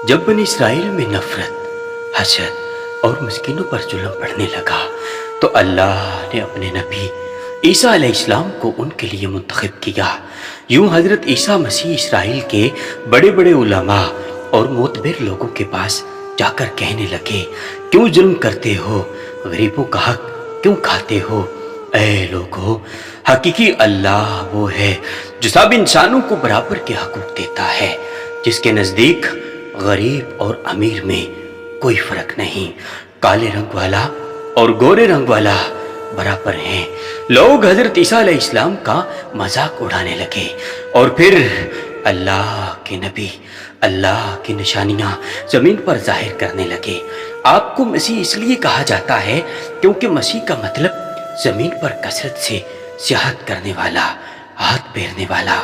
جب بنی اسرائیل میں نفرت، حسد اور مسکینوں پر ظلم بڑھنے لگا تو اللہ نے اپنے نبی عیسیٰ علیہ السلام کو ان کے لیے منتخب کیا۔ یوں حضرت عیسیٰ مسیح اسرائیل کے بڑے بڑے علماء اور معتبر لوگوں کے پاس جا کر کہنے لگے، کیوں ظلم کرتے ہو؟ غریبوں کا حق کیوں کھاتے ہو؟ اے لوگو، حقیقی اللہ وہ ہے جو سب انسانوں کو برابر کے حقوق دیتا ہے، جس کے نزدیک غریب اور امیر میں کوئی فرق نہیں، کالے رنگ والا اور گورے رنگ والا برابر ہیں۔ لوگ حضرت عیسیٰ علیہ السلام کا مذاق اڑانے لگے اور پھر اللہ کے نبی اللہ کی نشانیاں زمین پر ظاہر کرنے لگے۔ آپ کو مسیح اس لیے کہا جاتا ہے کیونکہ مسیح کا مطلب زمین پر کثرت سے سیاحت کرنے والا، ہاتھ پھیرنے والا،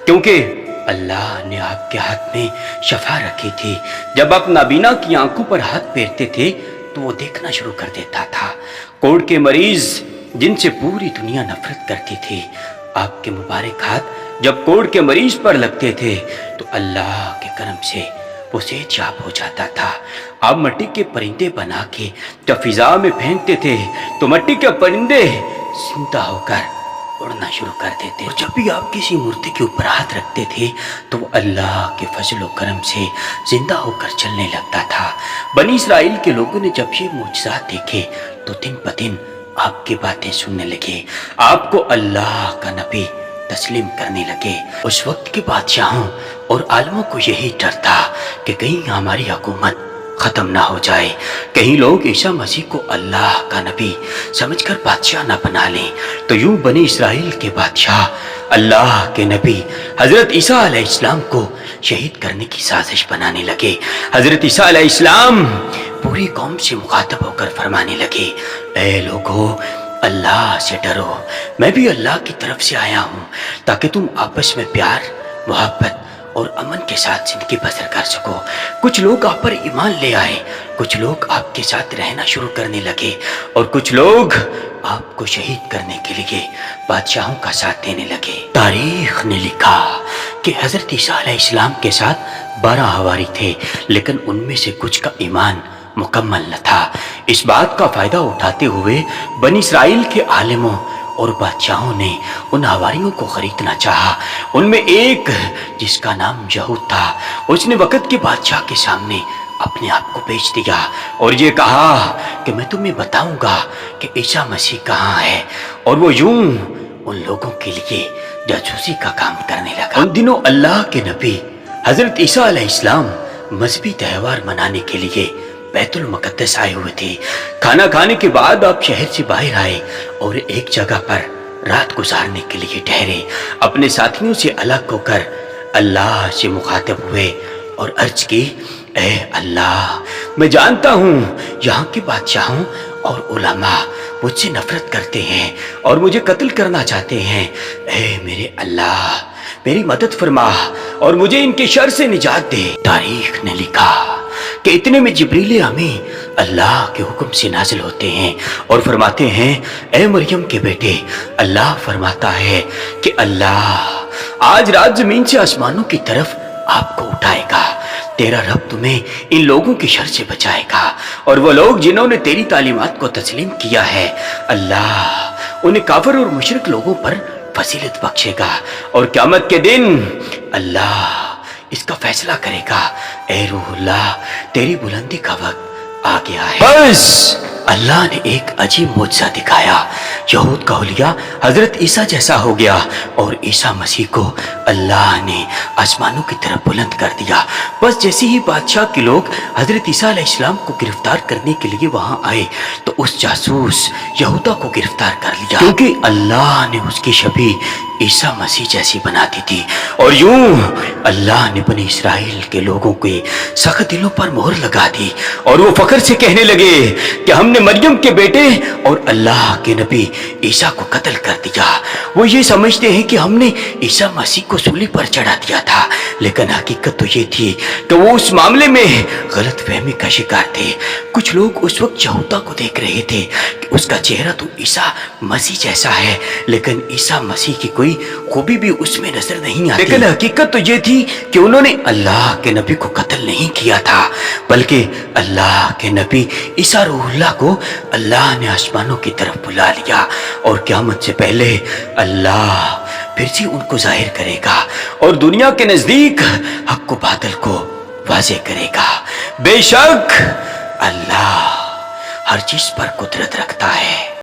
کیونکہ اللہ نے آپ کے ہاتھ میں شفا رکھی تھی۔ جب آپ نابینا کی آنکھوں پر ہاتھ پھیرتے تھے تو وہ دیکھنا شروع کر دیتا تھا۔ کوڑ کے مریض جن سے پوری دنیا نفرت کرتی تھی، آپ کے مبارک ہاتھ جب کوڑ کے مریض پر لگتے تھے تو اللہ کے کرم سے وہ صحت یاب ہو جاتا تھا۔ آپ مٹی کے پرندے بنا کے جب فضا میں پھینکتے تھے تو مٹی کے پرندے زندہ ہو کر اڑنا شروع کر دیتے، اور جب بھی آپ کسی مورتی کے اوپر ہاتھ رکھتے تھے تو وہ اللہ کے فضل و کرم سے زندہ ہو کر چلنے لگتا تھا۔ بنی اسرائیل کے لوگوں نے جب یہ معجزات دیکھے تو دن بدن آپ کی باتیں سننے لگے، آپ کو اللہ کا نبی تسلیم کرنے لگے۔ اس وقت کے بادشاہوں اور عالموں کو یہی ڈر تھا کہ کہیں ہماری حکومت ختم نہ ہو جائے، کہیں لوگ عیسیٰ مسیح کو اللہ کا نبی سمجھ کر بادشاہ نہ بنا لیں۔ تو یوں بنی اسرائیل کے بادشاہ اللہ کے نبی حضرت عیسیٰ علیہ السلام کو شہید کرنے کی سازش بنانے لگے۔ حضرت عیسیٰ علیہ السلام پوری قوم سے مخاطب ہو کر فرمانے لگے، اے لوگو، اللہ سے ڈرو، میں بھی اللہ کی طرف سے آیا ہوں تاکہ تم آپس میں پیار، محبت اور امن کے ساتھ زندگی بسر کر سکو۔ کچھ لوگ آپ پر ایمان لے آئے، کچھ لوگ آپ کے ساتھ رہنا شروع کرنے لگے اور کچھ لوگ آپ کو شہید کرنے کے لیے بادشاہوں کا ساتھ دینے لگے۔ تاریخ نے لکھا کہ حضرت عیسیٰ علیہ السلام کے ساتھ 12 حواری تھے، لیکن ان میں سے کچھ کا ایمان مکمل نہ تھا۔ اس بات کا فائدہ اٹھاتے ہوئے بنی اسرائیل کے عالموں اور بادشاہوں نے ان حواریوں کو خریدنا چاہا۔ ان میں ایک جس کا نام یہود تھا، اس نے وقت کے بادشاہ کے سامنے اپنے آپ کو بیچ دیا اور یہ کہا کہ میں تمہیں بتاؤں گا کہ عیسیٰ مسیح کہاں ہے، اور وہ یوں ان لوگوں کے لیے جاسوسی کا کام کرنے لگا۔ ان دنوں اللہ کے نبی حضرت عیسیٰ علیہ السلام مذہبی تہوار منانے کے لیے بیت المقدس آئے ہوئے تھے۔ کھانا کھانے کے بعد آپ شہر سے باہر آئے اور ایک جگہ پر رات گزارنے کے لیے ٹھہرے۔ اپنے ساتھیوں سے الگ ہو کر اللہ سے مخاطب ہوئے اور عرض کی، اے اللہ، میں جانتا ہوں یہاں کے بادشاہوں اور علماء مجھ سے نفرت کرتے ہیں اور مجھے قتل کرنا چاہتے ہیں۔ اے میرے اللہ، میری مدد فرما اور مجھے ان کے شر سے نجات دے۔ تاریخ نے لکھا کہ اتنے میں جبریل امین اللہ کے حکم سے نازل ہوتے ہیں اور فرماتے ہیں، اے مریم کے بیٹے، اللہ فرماتا ہے کہ اللہ آج رات زمین سے آسمانوں کی طرف آپ کو اٹھائے گا، تیرا رب تمہیں ان لوگوں کی شر سے بچائے گا، اور وہ لوگ جنہوں نے تیری تعلیمات کو تسلیم کیا ہے، اللہ انہیں کافر اور مشرک لوگوں پر فضیلت بخشے گا، اور قیامت کے دن اللہ اس کا فیصلہ کرے گا۔ اے روح اللہ، تیری بلندی کا وقت آ گیا ہے۔ بس اللہ نے ایک عجیب معجزہ دکھایا، یہود کا حلیہ حضرت عیسیٰ جیسا ہو گیا اور عیسیٰ مسیح کو اللہ نے آسمانوں کی طرف بلند کر دیا۔ بس جیسے ہی بادشاہ کے لوگ حضرت عیسیٰ علیہ السلام کو گرفتار کرنے کے لیے وہاں آئے تو اس جاسوس یہودا کو گرفتار کر لیا، کیونکہ اللہ نے اس کی شبیہ عیسیٰ مسیح جیسی بنا دی تھی۔ اور یوں اللہ نے بنی اسرائیل کے لوگوں کے سخت دلوں پر مہر لگا دی اور وہ فخر سے کہنے لگے کہ ہم نے مریم کے بیٹے اور اللہ کے نبی عیسیٰ کو قتل کر دیا۔ وہ یہ سمجھتے ہیں کہ ہم نے عیسیٰ مسیح کو سولی پر چڑھا دیا تھا، لیکن حقیقت تو یہ تھی کہ وہ اس معاملے میں غلط فہمی کا شکار تھے۔ کچھ لوگ اس وقت یہودا کو دیکھ رہے تھے کہ اس کا چہرہ تو عیسیٰ مسیح جیسا ہے، لیکن عیسیٰ مسیح کی کوئی کوئی خوبی بھی اس میں نظر نہیں آتی، لیکن حقیقت تو یہ تھی کہ انہوں نے اللہ کے نبی کو قتل نہیں کیا تھا، بلکہ اللہ کے نبی عیسیٰ روح اللہ کو اللہ نے آسمانوں کی طرف بلا لیا، اور قیامت سے پہلے اللہ پھر سے ان کو ظاہر کرے گا اور دنیا کے نزدیک حق کو باطل کو واضح کرے گا۔ بے شک اللہ ہر چیز پر قدرت رکھتا ہے۔